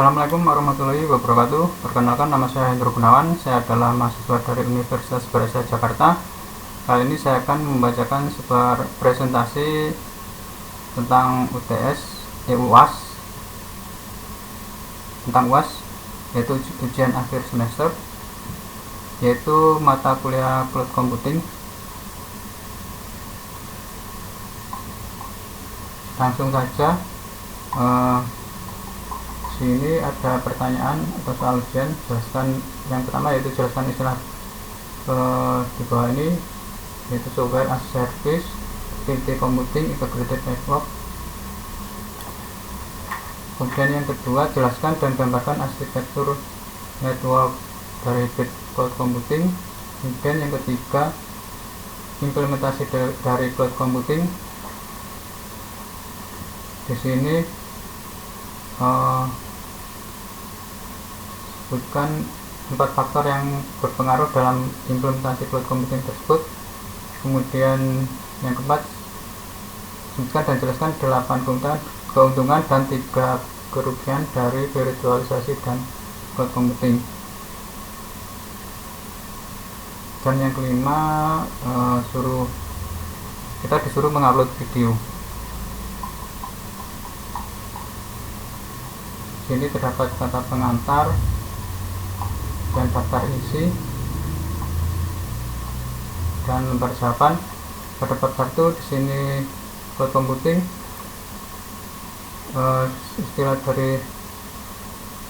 Assalamualaikum warahmatullahi wabarakatuh. Perkenalkan, nama saya Hendro Gunawan. Saya adalah mahasiswa dari Universitas Baraja Jakarta. Kali ini saya akan membacakan sebuah presentasi tentang UAS, yaitu ujian akhir semester, yaitu mata kuliah cloud computing. Langsung saja. Sini ada pertanyaan atau soal ujian. Jelaskan yang pertama, yaitu jelaskan istilah di bawah ini, yaitu software as a service, utility computing, integrated network. Kemudian yang kedua, jelaskan dan gambarkan arsitektur network dari hybrid cloud computing. Kemudian yang ketiga, implementasi dari cloud computing. Di sini sebutkan 4 faktor yang berpengaruh dalam implementasi cloud computing tersebut. Kemudian yang keempat, sebutkan dan jelaskan 8 keuntungan dan 3 kerugian dari virtualisasi dan cloud computing. Dan yang kelima, kita disuruh mengupload video. Sini terdapat kata pengantar dan daftar isi dan lembar jawaban. Pada bab 1 di sini cloud computing, istilah dari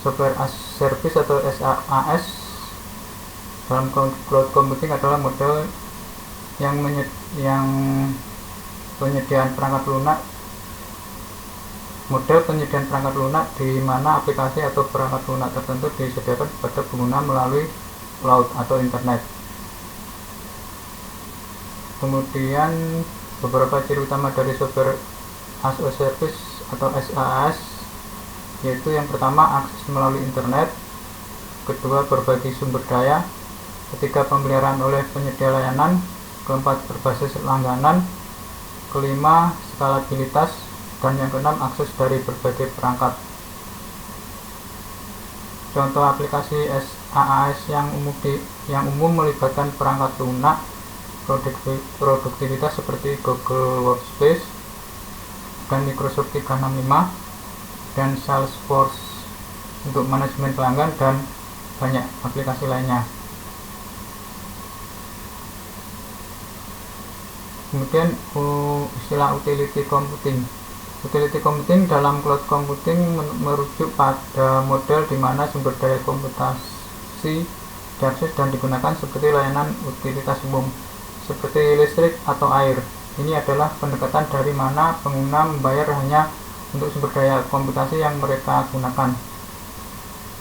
software as service atau SaaS dalam cloud computing adalah model yang penyediaan perangkat lunak di mana aplikasi atau perangkat lunak tertentu disediakan kepada pengguna melalui cloud atau internet. Kemudian beberapa ciri utama dari software as a service atau SaaS, yaitu yang pertama, akses melalui internet. Kedua, berbagi sumber daya. Ketiga, pemeliharaan oleh penyedia layanan. Keempat, berbasis langganan. Kelima, skalabilitas. Dan yang keenam, akses dari berbagai perangkat. Contoh aplikasi SaaS yang umum melibatkan perangkat lunak produktivitas seperti Google Workspace dan Microsoft 365 dan Salesforce untuk manajemen pelanggan, dan banyak aplikasi lainnya. Kemudian istilah utility computing. Utility computing dalam cloud computing merujuk pada model di mana sumber daya komputasi diakses dan digunakan seperti layanan utilitas umum seperti listrik atau air. Ini adalah pendekatan dari mana pengguna membayar hanya untuk sumber daya komputasi yang mereka gunakan.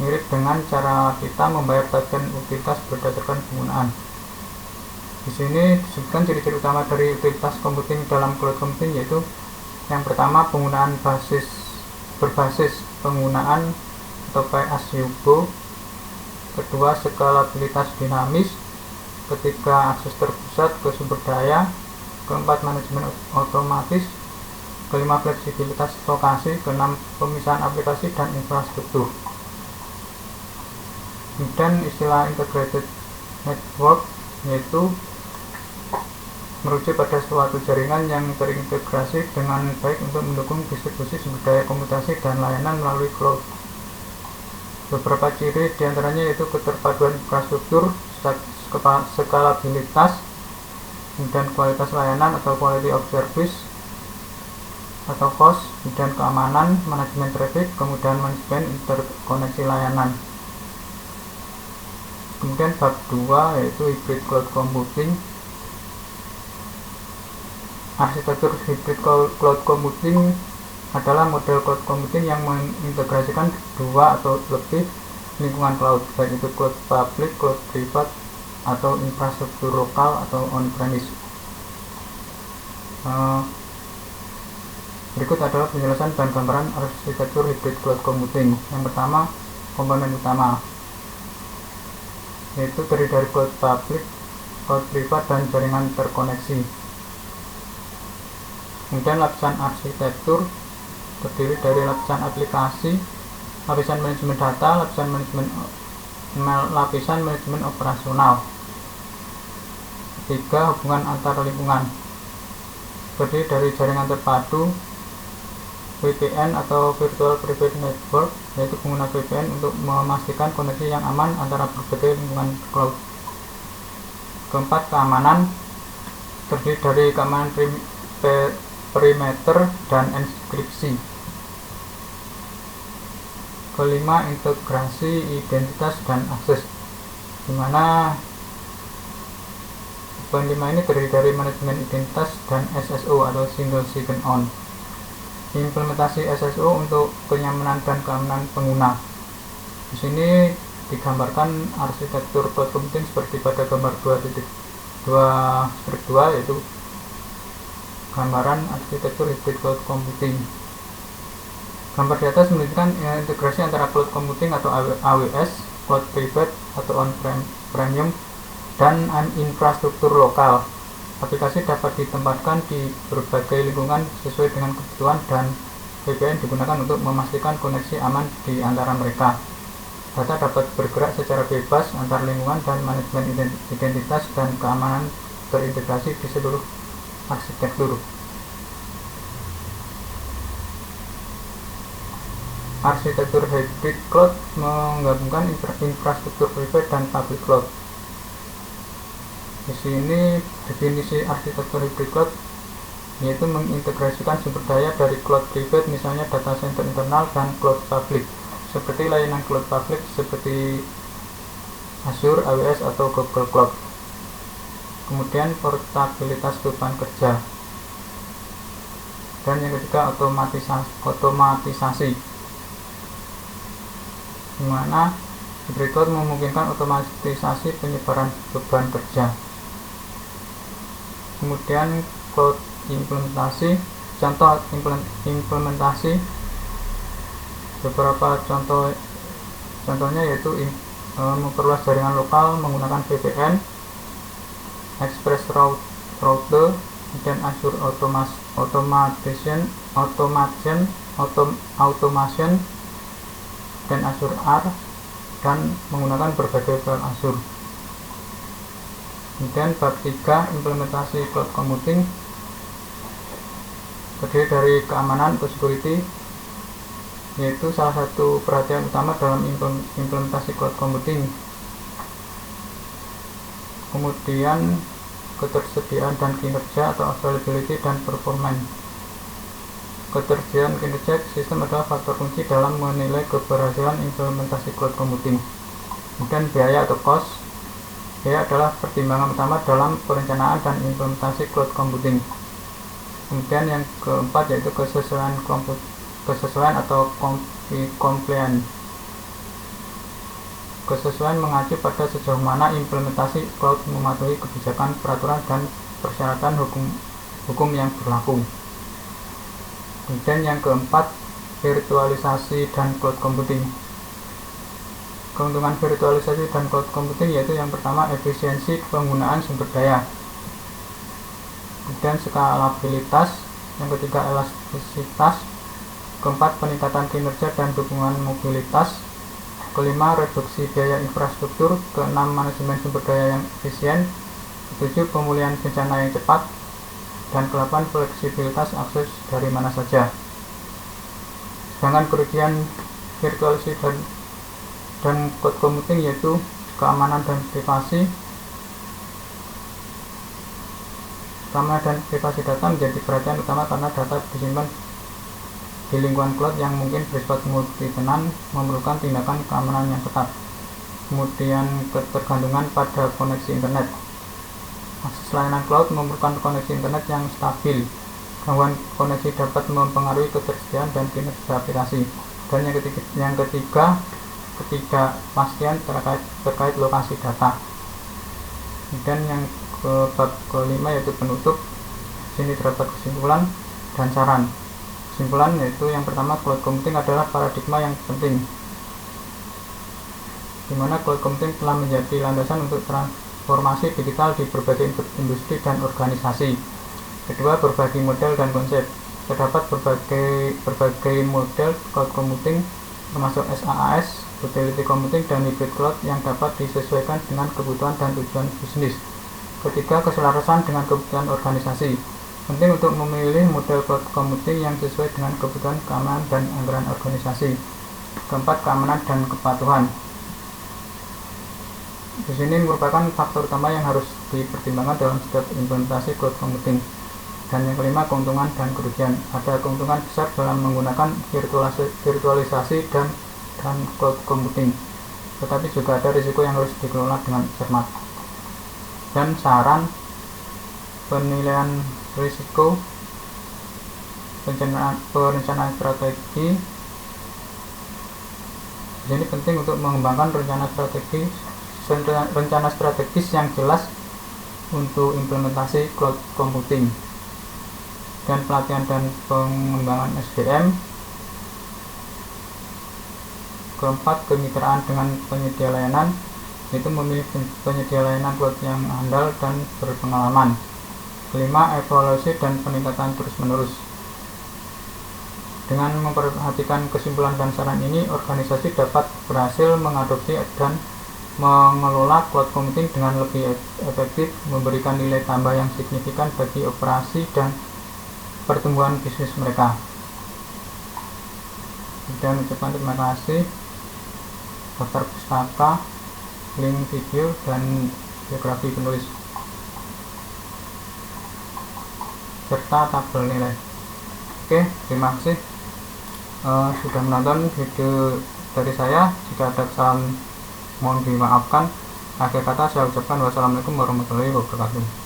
Mirip dengan cara kita membayar tagihan utilitas berdasarkan penggunaan. Di sini disebutkan ciri-ciri utama dari utilitas computing dalam cloud computing, yaitu yang pertama, penggunaan berbasis penggunaan atau pay as you go. Kedua, skalabilitas dinamis. Ketiga, akses terpusat ke sumber daya. Keempat, manajemen otomatis. Kelima, fleksibilitas lokasi. Keenam, pemisahan aplikasi dan infrastruktur. Kemudian istilah integrated network, yaitu merujuk pada suatu jaringan yang terintegrasi dengan baik untuk mendukung distribusi sumber daya komputasi dan layanan melalui cloud. Beberapa ciri diantaranya yaitu keterpaduan infrastruktur, skalabilitas, kemudian kualitas layanan atau quality of service atau cost, kemudian keamanan, manajemen traffic, kemudian manajemen interkoneksi layanan. Kemudian bab 2 yaitu hybrid cloud computing. Arsitektur hybrid cloud computing adalah model cloud computing yang mengintegrasikan 2 atau lebih lingkungan cloud, baik itu cloud public, cloud privat, atau infrastruktur lokal atau on-premise. Berikut adalah penjelasan dan gambaran arsitektur hybrid cloud computing. Yang pertama, komponen utama, yaitu terdiri dari cloud public, cloud privat, dan jaringan terkoneksi. Kemudian lapisan arsitektur terdiri dari lapisan aplikasi, lapisan manajemen data, lapisan manajemen operasional. Ketiga, hubungan antar lingkungan, terdiri dari jaringan terpadu VPN atau Virtual Private Network, yaitu pengguna VPN untuk memastikan koneksi yang aman antara berbagai lingkungan cloud. Keempat, keamanan, terdiri dari keamanan perimeter dan enkripsi. Kelima, integrasi identitas dan akses, di mana poin 5 ini terdiri dari manajemen identitas dan SSO atau Single Sign On. Implementasi SSO untuk kenyamanan dan keamanan pengguna. Di sini digambarkan arsitektur cloud computing seperti pada gambar 2.2 yaitu gambaran arsitektur hybrid cloud computing. Gambar di atas menunjukkan integrasi antara cloud computing atau AWS, cloud private atau on-premium, dan infrastruktur lokal. Aplikasi dapat ditempatkan di berbagai lingkungan sesuai dengan kebutuhan, dan VPN digunakan untuk memastikan koneksi aman di antara mereka. Data dapat bergerak secara bebas antar lingkungan, dan manajemen identitas dan keamanan terintegrasi di seluruh arsitektur. Arsitektur hybrid cloud menggabungkan infrastruktur private dan public cloud. Di sini definisi arsitektur hybrid cloud yaitu mengintegrasikan sumber daya dari cloud private, misalnya data center internal, dan cloud public seperti layanan cloud public seperti Azure, AWS, atau Google Cloud. Kemudian portabilitas beban kerja. Dan yang ketiga, otomatisasi, di mana hybrid cloud memungkinkan otomatisasi penyebaran beban kerja. Kemudian cloud implementasi, contoh implementasi, beberapa contohnya yaitu memperluas jaringan lokal menggunakan VPN, Express Router, dan Azure Automation, dan Azure R, dan menggunakan berbagai file Azure. Kemudian bab 3, implementasi cloud computing, terdiri dari keamanan atau security, yaitu salah satu perhatian utama dalam implementasi cloud computing. Kemudian ketersediaan dan kinerja atau availability dan performance. Ketersediaan kinerja sistem adalah faktor kunci dalam menilai keberhasilan implementasi cloud computing. Kemudian biaya atau cost. Biaya adalah pertimbangan utama dalam perencanaan dan implementasi cloud computing. Kemudian yang keempat yaitu kesesuaian atau compliance. Kesesuaian mengacu pada sejauh mana implementasi cloud mematuhi kebijakan, peraturan, dan persyaratan hukum yang berlaku. Kemudian yang keempat, virtualisasi dan cloud computing. Keuntungan virtualisasi dan cloud computing yaitu yang pertama, efisiensi penggunaan sumber daya. Kemudian skalabilitas, yang ketiga elastisitas, keempat peningkatan kinerja dan dukungan mobilitas, kelima reduksi biaya infrastruktur, keenam manajemen sumber daya yang efisien, ketujuh pemulihan bencana yang cepat, dan ke-8 fleksibilitas akses dari mana saja. Sedangkan kerugian virtualisasi dan cloud computing yaitu keamanan dan privasi. Keamanan dan privasi data menjadi perhatian utama karena data disimpan di lingkungan cloud yang mungkin bersifat multi-tenan, memerlukan tindakan keamanan yang ketat. Kemudian ketergantungan pada koneksi internet. Akses layanan cloud memerlukan koneksi internet yang stabil. Gangguan koneksi dapat mempengaruhi ketersediaan dan kinerja aplikasi. Dan yang ketiga ketidakpastian terkait lokasi data. Dan yang bab kelima yaitu penutup. Sini terdapat kesimpulan dan saran. Kesimpulan yaitu yang pertama, cloud computing adalah paradigma yang penting, di mana cloud computing telah menjadi landasan untuk transformasi digital di berbagai industri dan organisasi. Kedua, berbagi model dan konsep. Terdapat berbagai model cloud computing termasuk SaaS, utility computing, dan hybrid cloud yang dapat disesuaikan dengan kebutuhan dan tujuan bisnis. Ketiga, keselarasan dengan kebutuhan organisasi. Penting untuk memilih model cloud computing yang sesuai dengan kebutuhan keamanan dan anggaran organisasi. Keempat, keamanan dan kepatuhan. Di sini merupakan faktor utama yang harus dipertimbangkan dalam setiap implementasi cloud computing. Dan yang kelima, keuntungan dan kerugian. Ada keuntungan besar dalam menggunakan virtualisasi dan cloud computing, tetapi juga ada risiko yang harus dikelola dengan cermat. Dan saran penilaian risiko, perencanaan strategi. Jadi penting untuk mengembangkan rencana strategis yang jelas untuk implementasi cloud computing. Dan pelatihan dan pengembangan SDM. Keempat, kemitraan dengan penyedia layanan, yaitu memilih penyedia layanan cloud yang handal dan berpengalaman. Kelima, evaluasi dan peningkatan terus-menerus. Dengan memperhatikan kesimpulan dan saran ini, organisasi dapat berhasil mengadopsi dan mengelola cloud computing dengan lebih efektif, memberikan nilai tambah yang signifikan bagi operasi dan pertumbuhan bisnis mereka. Dan ucapkan terima kasih. Daftar pustaka, link video, dan biografi penulis, serta tabel nilai. Oke, terima kasih sudah menonton video dari saya. Jika ada kesalahan mohon dimaafkan. Akhir kata saya ucapkan wassalamualaikum warahmatullahi wabarakatuh.